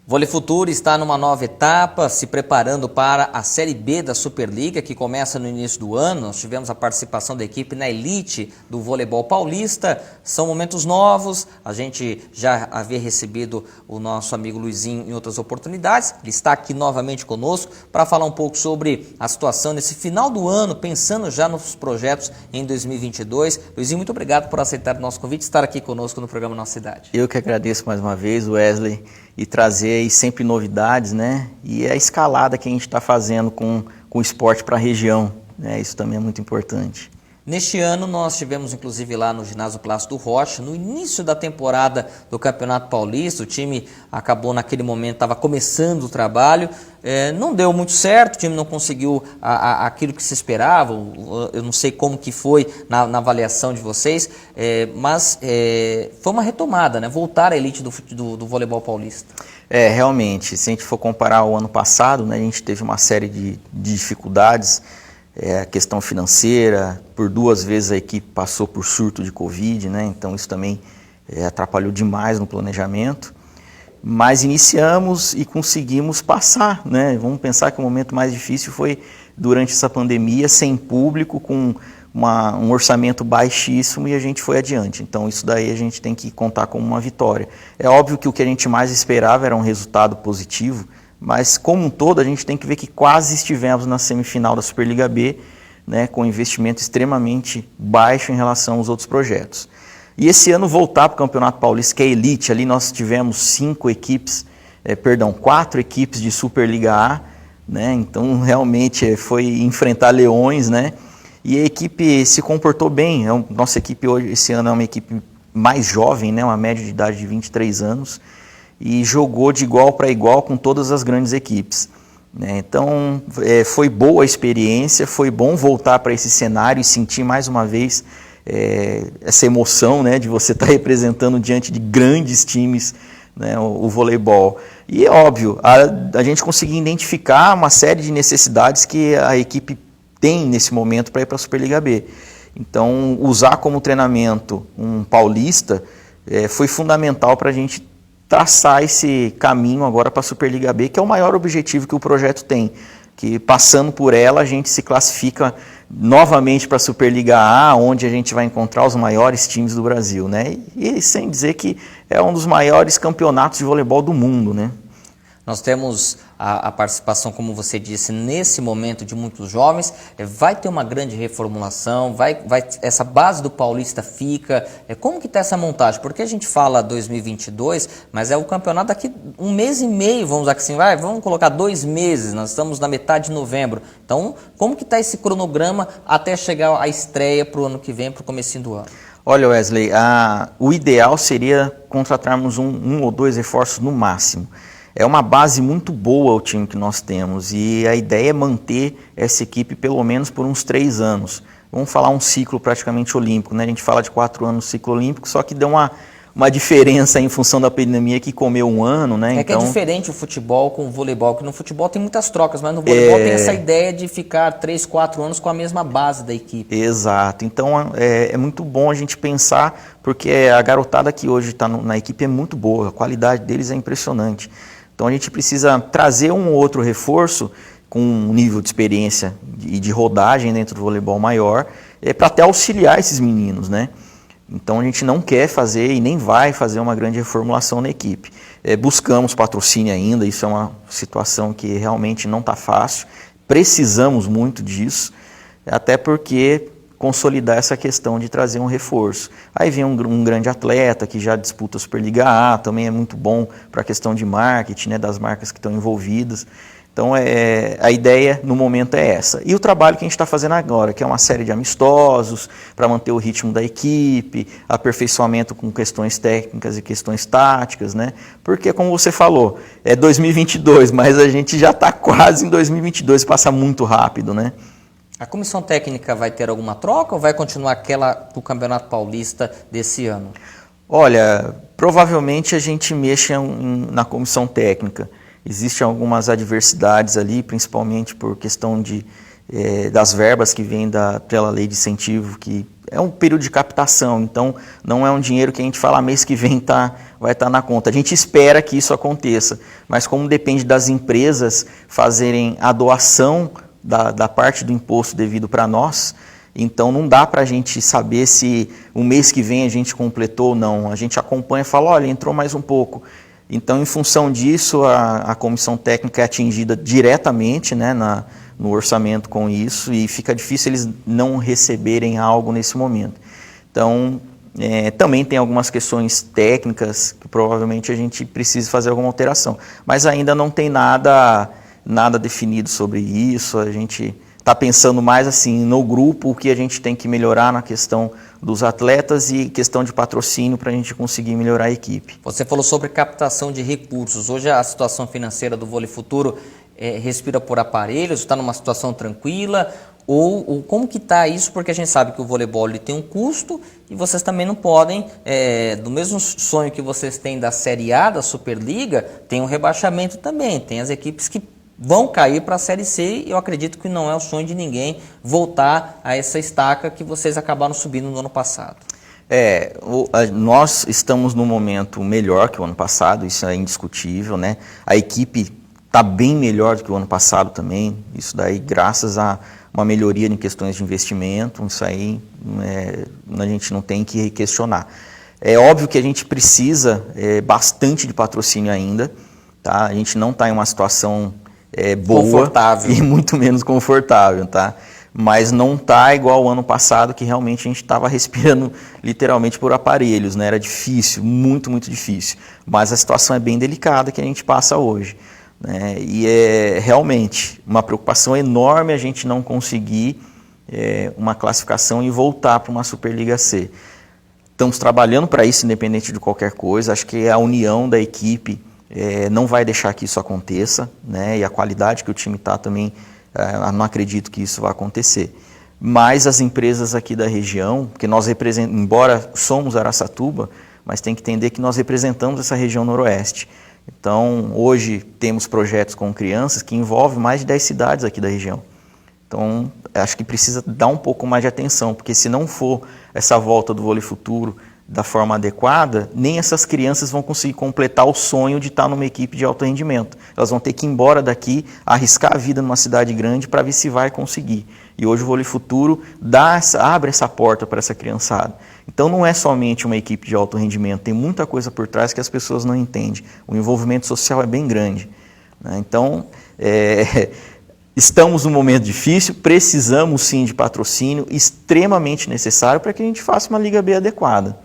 Vôlei Futuro está numa nova etapa, se preparando para a Série B da Superliga, que começa no início do ano. Nós tivemos a participação da equipe na elite do voleibol paulista. São momentos novos, a gente já havia recebido o nosso amigo Luizinho em outras oportunidades. Ele está aqui novamente conosco para falar um pouco sobre a situação nesse final do ano, pensando já nos projetos em 2022. Luizinho, muito obrigado por aceitar o nosso convite e estar aqui conosco no programa Nossa Cidade. Eu que agradeço mais uma vez, Wesley, e trazer aí sempre novidades, né? E a escalada que a gente está fazendo com o esporte para a região, né? Isso também é muito importante. Neste ano nós tivemos inclusive lá no Ginásio Plácido Rocha, no início da temporada do Campeonato Paulista, o time acabou naquele momento, estava começando o trabalho, não deu muito certo, o time não conseguiu aquilo que se esperava, eu não sei como que foi na avaliação de vocês, mas foi uma retomada, né? Voltar à elite do voleibol paulista. Realmente, se a gente for comparar o ano passado, né, a gente teve uma série de dificuldades, a questão financeira, por 2 vezes a equipe passou por surto de Covid, né? Então isso também atrapalhou demais no planejamento, mas iniciamos e conseguimos passar, né? Vamos pensar que o momento mais difícil foi durante essa pandemia, sem público, com um orçamento baixíssimo, e a gente foi adiante. Então isso daí a gente tem que contar como uma vitória. É óbvio que o que a gente mais esperava era um resultado positivo, mas como um todo a gente tem que ver que quase estivemos na semifinal da Superliga B, né, com investimento extremamente baixo em relação aos outros projetos. E esse ano voltar para o Campeonato Paulista, que é elite, ali nós tivemos 4 equipes de Superliga A, né, então realmente foi enfrentar leões, né, e a equipe se comportou bem. Nossa equipe hoje, esse ano, é uma equipe mais jovem, né, uma média de idade de 23 anos, e jogou de igual para igual com todas as grandes equipes, né? Então foi boa a experiência, foi bom voltar para esse cenário e sentir mais uma vez essa emoção, né, de você estar representando diante de grandes times, né, o voleibol. E é óbvio, a gente conseguir identificar uma série de necessidades que a equipe tem nesse momento para ir para a Superliga B. Então usar como treinamento um paulista foi fundamental para a gente traçar esse caminho agora para a Superliga B, que é o maior objetivo que o projeto tem, que passando por ela a gente se classifica novamente para a Superliga A, onde a gente vai encontrar os maiores times do Brasil, né? E sem dizer que é um dos maiores campeonatos de voleibol do mundo, né? Nós temos a participação, como você disse, nesse momento de muitos jovens. Vai ter uma grande reformulação, essa base do Paulista fica. Como que está essa montagem? Porque a gente fala 2022, mas é o campeonato daqui 1 mês e meio, vamos assim, vamos colocar 2 meses, nós estamos na metade de novembro. Então, como que está esse cronograma até chegar à estreia para o ano que vem, para o comecinho do ano? Olha, Wesley, o ideal seria contratarmos um ou 2 reforços no máximo. É uma base muito boa o time que nós temos, e a ideia é manter essa equipe pelo menos por uns 3 anos. Vamos falar um ciclo praticamente olímpico, né? A gente fala de 4 anos ciclo olímpico, só que deu uma diferença em função da pandemia que comeu 1 ano, né? Que é diferente o futebol com o voleibol, que no futebol tem muitas trocas, mas no voleibol tem essa ideia de ficar 3, 4 anos com a mesma base da equipe. Exato, então é muito bom a gente pensar, porque a garotada que hoje está na equipe é muito boa, a qualidade deles é impressionante. Então a gente precisa trazer um ou outro reforço com um nível de experiência e de rodagem dentro do voleibol maior, para até auxiliar esses meninos, né? Então a gente não quer fazer e nem vai fazer uma grande reformulação na equipe. Buscamos patrocínio ainda, isso é uma situação que realmente não está fácil, precisamos muito disso, até porque consolidar essa questão de trazer um reforço. Aí vem um grande atleta que já disputa a Superliga A, também é muito bom para a questão de marketing, né, das marcas que estão envolvidas. Então a ideia no momento é essa. E o trabalho que a gente está fazendo agora, que é uma série de amistosos para manter o ritmo da equipe, aperfeiçoamento com questões técnicas e questões táticas, né? Porque, como você falou, é 2022, mas a gente já está quase em 2022, passa muito rápido, né? A comissão técnica vai ter alguma troca ou vai continuar aquela do Campeonato Paulista desse ano? Olha, provavelmente a gente mexe na comissão técnica. Existem algumas adversidades ali, principalmente por questão das verbas que vêm pela lei de incentivo, que é um período de captação, então não é um dinheiro que a gente fala mês que vem vai estar na conta. A gente espera que isso aconteça, mas como depende das empresas fazerem a doação da parte do imposto devido para nós, então não dá para a gente saber se o mês que vem a gente completou ou não. A gente acompanha e fala, olha, entrou mais um pouco. Então, em função disso, a comissão técnica é atingida diretamente, né, no orçamento com isso, e fica difícil eles não receberem algo nesse momento. Então, também tem algumas questões técnicas que provavelmente a gente precisa fazer alguma alteração, mas ainda não tem nada definido sobre isso. A gente está pensando mais assim no grupo, o que a gente tem que melhorar na questão dos atletas e questão de patrocínio para a gente conseguir melhorar a equipe. Você falou sobre captação de recursos. Hoje a situação financeira do Vôlei Futuro respira por aparelhos, está numa situação tranquila? Ou como que está isso? Porque a gente sabe que o voleibol ele tem um custo e vocês também não podem, do mesmo sonho que vocês têm da Série A, da Superliga, tem um rebaixamento também, tem as equipes que vão cair para a Série C e eu acredito que não é o sonho de ninguém voltar a essa estaca que vocês acabaram subindo no ano passado. Nós estamos num momento melhor que o ano passado, isso é indiscutível, né? A equipe está bem melhor do que o ano passado também, isso daí graças a uma melhoria em questões de investimento, isso aí a gente não tem que questionar. É óbvio que a gente precisa bastante de patrocínio ainda, tá? A gente não está em uma situação boa, confortável, e muito menos confortável, tá? Mas não está igual ao ano passado, que realmente a gente estava respirando literalmente por aparelhos, né? Era difícil, muito, muito difícil. Mas a situação é bem delicada que a gente passa hoje, né? E é realmente uma preocupação enorme a gente não conseguir uma classificação e voltar para uma Superliga C. Estamos trabalhando para isso, independente de qualquer coisa. Acho que a união da equipe não vai deixar que isso aconteça, né? E a qualidade que o time está também, não acredito que isso vai acontecer. Mas as empresas aqui da região, que nós representamos, embora somos Araçatuba, mas tem que entender que nós representamos essa região noroeste. Então, hoje temos projetos com crianças que envolvem mais de 10 cidades aqui da região. Então, acho que precisa dar um pouco mais de atenção, porque se não for essa volta do Vôlei Futuro da forma adequada, nem essas crianças vão conseguir completar o sonho de estar numa equipe de alto rendimento. Elas vão ter que ir embora daqui, arriscar a vida numa cidade grande para ver se vai conseguir. E hoje o Vôlei Futuro abre essa porta para essa criançada. Então não é somente uma equipe de alto rendimento, tem muita coisa por trás que as pessoas não entendem. O envolvimento social é bem grande, né? Então, estamos num momento difícil, precisamos sim de patrocínio, extremamente necessário para que a gente faça uma Liga B adequada.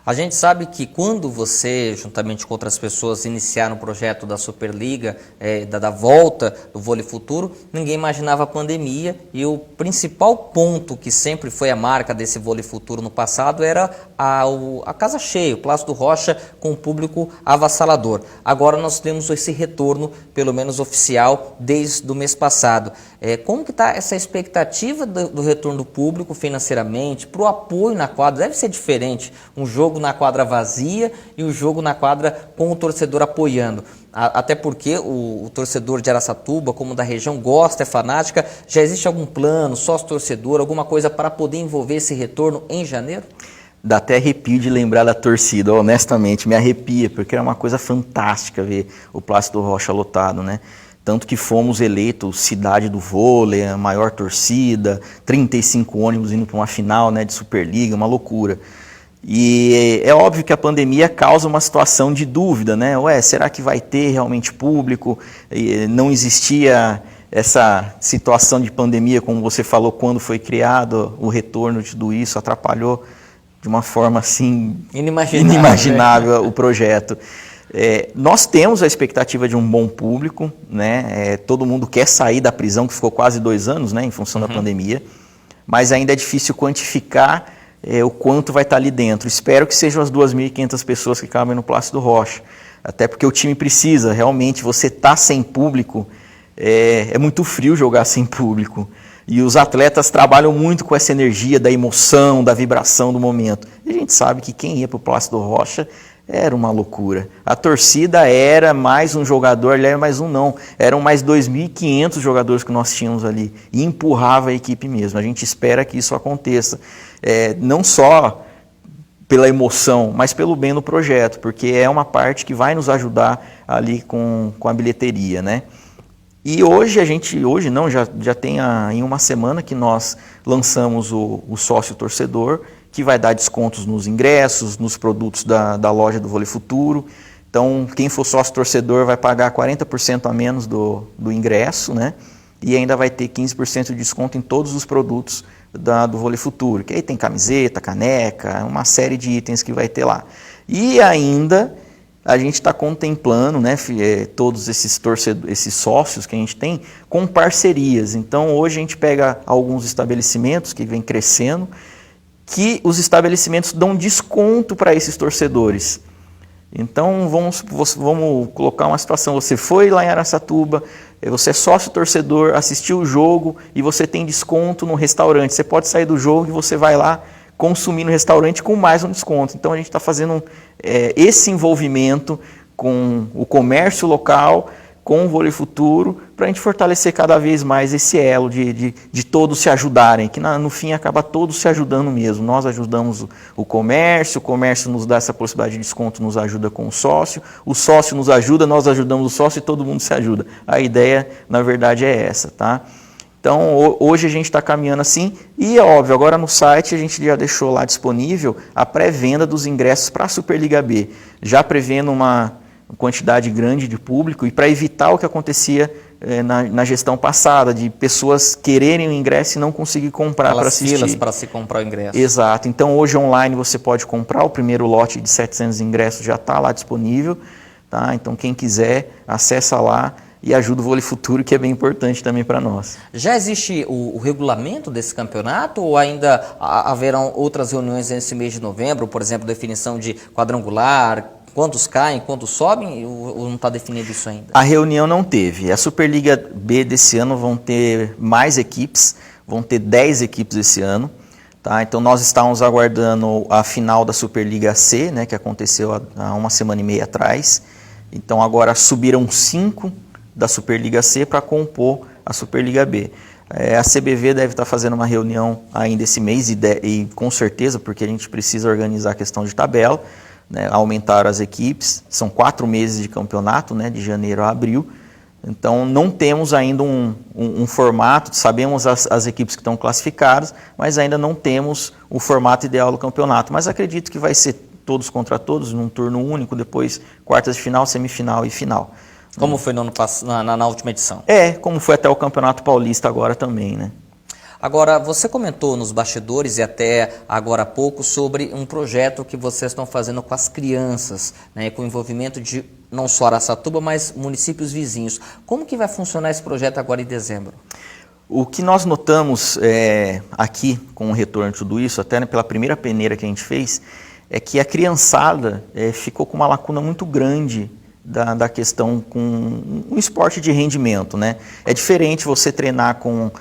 A gente sabe que quando você, juntamente com outras pessoas, iniciaram o projeto da Superliga, da volta do Vôlei Futuro, ninguém imaginava a pandemia e o principal ponto que sempre foi a marca desse Vôlei Futuro no passado era a casa cheia, o Plácido Rocha com um público avassalador. Agora nós temos esse retorno, pelo menos oficial, desde o mês passado. Como que está essa expectativa do retorno do público financeiramente, para o apoio na quadra? Deve ser diferente um jogo na quadra vazia e o jogo na quadra com o torcedor apoiando. Até porque o torcedor de Araçatuba, como da região, gosta, é fanática. Já existe algum plano, sócio-torcedor, alguma coisa para poder envolver esse retorno em janeiro? Dá até arrepio de lembrar da torcida, honestamente, me arrepia, porque era uma coisa fantástica ver o Plácido Rocha lotado, né? Tanto que fomos eleitos cidade do vôlei, a maior torcida, 35 ônibus indo para uma final, né, de Superliga, uma loucura. E é óbvio que a pandemia causa uma situação de dúvida, né? Será que vai ter realmente público? Não existia essa situação de pandemia, como você falou, quando foi criado, o retorno de tudo isso atrapalhou de uma forma assim inimaginável o projeto. Nós temos a expectativa de um bom público, né? Todo mundo quer sair da prisão, que ficou quase 2 anos, né, em função da pandemia, mas ainda é difícil quantificar o quanto vai estar ali dentro. Espero que sejam as 2.500 pessoas que cabem no Plácido Rocha, até porque o time precisa, realmente, você tá sem público, é muito frio jogar sem público, e os atletas trabalham muito com essa energia da emoção, da vibração do momento. E a gente sabe que quem ia para o Plácido Rocha era uma loucura. A torcida era mais um jogador, ali era mais um não, eram mais 2.500 jogadores que nós tínhamos ali, e empurrava a equipe mesmo. A gente espera que isso aconteça. não só pela emoção, mas pelo bem do projeto, porque é uma parte que vai nos ajudar ali com a bilheteria, né? E hoje já tem em uma semana que nós lançamos o sócio torcedor, que vai dar descontos nos ingressos, nos produtos da loja do Vôlei Futuro. Então, quem for sócio torcedor vai pagar 40% a menos do ingresso, né? E ainda vai ter 15% de desconto em todos os produtos do Vôlei Futuro, que aí tem camiseta, caneca, uma série de itens que vai ter lá. E ainda a gente está contemplando, né, todos esses sócios que a gente tem com parcerias. Então, hoje a gente pega alguns estabelecimentos que vem crescendo, que os estabelecimentos dão desconto para esses torcedores. Então, vamos colocar uma situação, você foi lá em Araçatuba, você é sócio torcedor, assistiu o jogo e você tem desconto no restaurante. Você pode sair do jogo e você vai lá consumir no restaurante com mais um desconto. Então, a gente está fazendo esse envolvimento com o comércio local, com o Vôlei Futuro, para a gente fortalecer cada vez mais esse elo de todos se ajudarem, que no fim acaba todos se ajudando mesmo. Nós ajudamos o comércio nos dá essa possibilidade de desconto, nos ajuda com o sócio nos ajuda, nós ajudamos o sócio e todo mundo se ajuda. A ideia, na verdade, é essa, tá? Então, hoje a gente está caminhando assim, e é óbvio, agora no site a gente já deixou lá disponível a pré-venda dos ingressos para a Superliga B, já prevendo uma quantidade grande de público e para evitar o que acontecia na gestão passada, de pessoas quererem o ingresso e não conseguir comprar para assistir. Filas para se comprar o ingresso. Exato. Então, hoje online você pode comprar, o primeiro lote de 700 ingressos já está lá disponível, tá? Então, quem quiser, acessa lá e ajuda o Vôlei Futuro, que é bem importante também para nós. Já existe o regulamento desse campeonato ou ainda haverão outras reuniões nesse mês de novembro, por exemplo, definição de quadrangular, quantos caem, quantos sobem, ou não está definido isso ainda? A reunião não teve. A Superliga B desse ano vão ter mais equipes, vão ter 10 equipes esse ano. Tá? Então nós estávamos aguardando a final da Superliga C, né, que aconteceu há uma semana e meia atrás. Então agora subiram 5 da Superliga C para compor a Superliga B. A CBV deve estar fazendo uma reunião ainda esse mês e com certeza, porque a gente precisa organizar a questão de tabela, né, aumentaram as equipes, são 4 meses de campeonato, né, de janeiro a abril, então não temos ainda um formato, sabemos as equipes que estão classificadas, mas ainda não temos o formato ideal do campeonato, mas acredito que vai ser todos contra todos, num turno único, depois quartas de final, semifinal e final. Como foi no ano passado, na última edição? Como foi até o Campeonato Paulista agora também, né? Agora, você comentou nos bastidores e até agora há pouco sobre um projeto que vocês estão fazendo com as crianças, né, com o envolvimento de não só Araçatuba, mas municípios vizinhos. Como que vai funcionar esse projeto agora em dezembro? O que nós notamos aqui com o retorno de tudo isso, até pela primeira peneira que a gente fez, é que a criançada ficou com uma lacuna muito grande da questão com um esporte de rendimento, né? É diferente você treinar com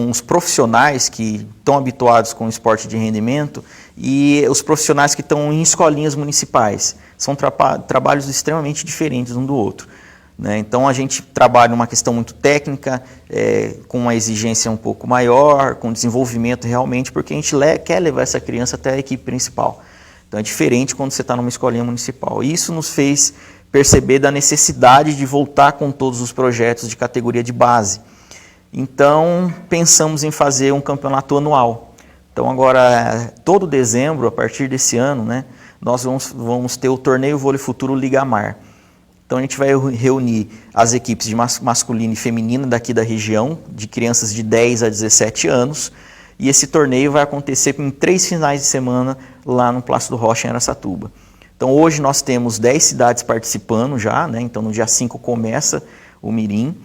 os profissionais que estão habituados com o esporte de rendimento e os profissionais que estão em escolinhas municipais. São trabalhos extremamente diferentes um do outro, né? Então a gente trabalha uma questão muito técnica, com uma exigência um pouco maior, com desenvolvimento realmente, porque a gente quer levar essa criança até a equipe principal. Então é diferente quando você está numa escolinha municipal. E isso nos fez perceber da necessidade de voltar com todos os projetos de categoria de base. Então, pensamos em fazer um campeonato anual. Então, agora, todo dezembro, a partir desse ano, né, nós vamos ter o torneio Vôlei Futuro Liga Mar. Então, a gente vai reunir as equipes de masculino e feminino daqui da região, de crianças de 10 a 17 anos, e esse torneio vai acontecer em 3 finais de semana lá no Plácido Rocha, em Araçatuba. Então, hoje nós temos 10 cidades participando já, né? Então no dia 5 começa o Mirim,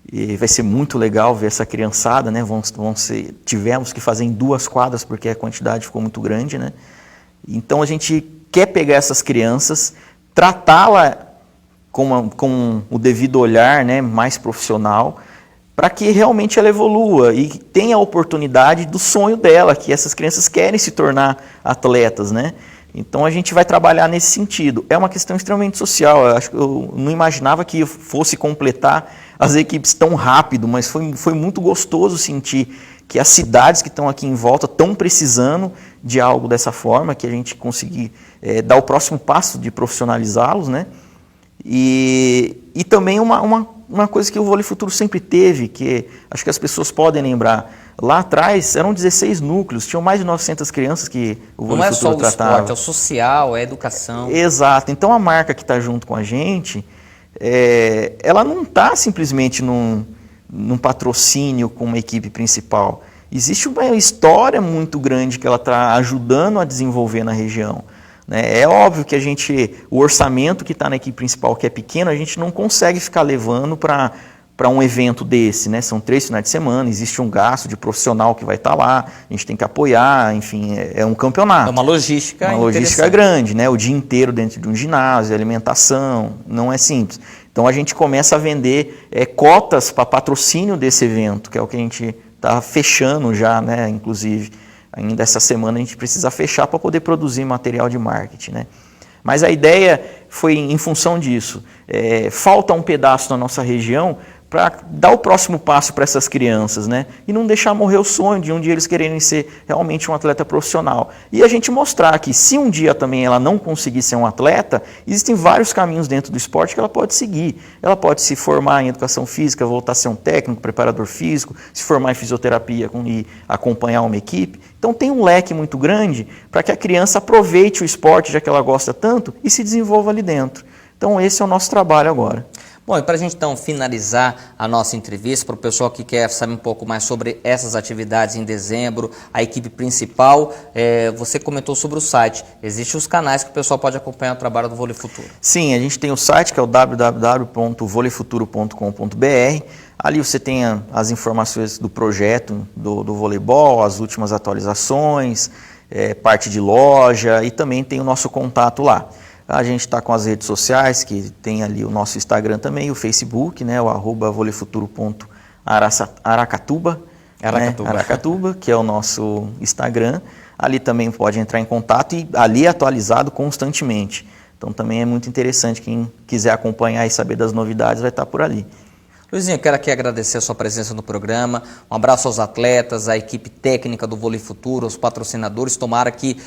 e vai ser muito legal ver essa criançada, né? Tivemos que fazer em 2 quadras, porque a quantidade ficou muito grande, né? Então a gente quer pegar essas crianças, tratá-la com o devido olhar, né? Mais profissional, para que realmente ela evolua e tenha a oportunidade do sonho dela, que essas crianças querem se tornar atletas, né? Então a gente vai trabalhar nesse sentido. É uma questão extremamente social. Eu não imaginava que fosse completar as equipes tão rápido, mas foi muito gostoso sentir que as cidades que estão aqui em volta estão precisando de algo dessa forma, que a gente conseguir dar o próximo passo de profissionalizá-los, né? E também uma coisa que o Vôlei Futuro sempre teve, que acho que as pessoas podem lembrar. Lá atrás eram 16 núcleos, tinham mais de 900 crianças que o Vôlei Futuro tratava. Não é só o esporte, é o social, é a educação. Exato. Então a marca que está junto com a gente, ela não está simplesmente num patrocínio com uma equipe principal. Existe uma história muito grande que ela está ajudando a desenvolver na região. É óbvio que o orçamento que está na equipe principal, que é pequeno, a gente não consegue ficar levando para um evento desse, né? São 3 finais de semana, existe um gasto de profissional que vai estar lá, a gente tem que apoiar, enfim, é um campeonato. É uma logística grande, né? O dia inteiro dentro de um ginásio, alimentação, não é simples. Então a gente começa a vender cotas para patrocínio desse evento, que é o que a gente está fechando já, né? Inclusive, ainda essa semana a gente precisa fechar para poder produzir material de marketing, né? Mas a ideia foi em função disso. Falta um pedaço na nossa região para dar o próximo passo para essas crianças, né? E não deixar morrer o sonho de um dia eles quererem ser realmente um atleta profissional. E a gente mostrar que se um dia também ela não conseguir ser um atleta, existem vários caminhos dentro do esporte que ela pode seguir. Ela pode se formar em educação física, voltar a ser um técnico, preparador físico, se formar em fisioterapia e acompanhar uma equipe. Então tem um leque muito grande para que a criança aproveite o esporte, já que ela gosta tanto, e se desenvolva ali dentro. Então esse é o nosso trabalho agora. Bom, e para a gente então finalizar a nossa entrevista, para o pessoal que quer saber um pouco mais sobre essas atividades em dezembro, a equipe principal, você comentou sobre o site. Existem os canais que o pessoal pode acompanhar o trabalho do Vôlei Futuro. Sim, a gente tem o site que é o www.voleifuturo.com.br. Ali você tem as informações do projeto do voleibol, as últimas atualizações, parte de loja e também tem o nosso contato lá. A gente está com as redes sociais, que tem ali o nosso Instagram também, o Facebook, né, o @voleifuturo.aracatuba, Aracatuba, que é o nosso Instagram. Ali também pode entrar em contato e ali é atualizado constantemente. Então também é muito interessante, quem quiser acompanhar e saber das novidades vai estar por ali. Luizinho, eu quero aqui agradecer a sua presença no programa, um abraço aos atletas, à equipe técnica do Vôlei Futuro, aos patrocinadores. Tomara que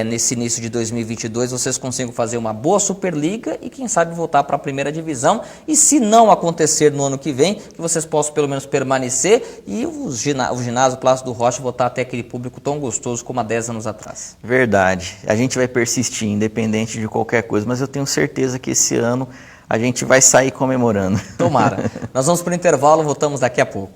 nesse início de 2022 vocês consigam fazer uma boa Superliga e quem sabe voltar para a primeira divisão. E se não acontecer no ano que vem, que vocês possam pelo menos permanecer e o ginásio Plácido Rocha voltar até aquele público tão gostoso como há 10 anos atrás. Verdade, a gente vai persistir independente de qualquer coisa, mas eu tenho certeza que esse ano a gente vai sair comemorando. Tomara. Nós vamos para o intervalo, voltamos daqui a pouco.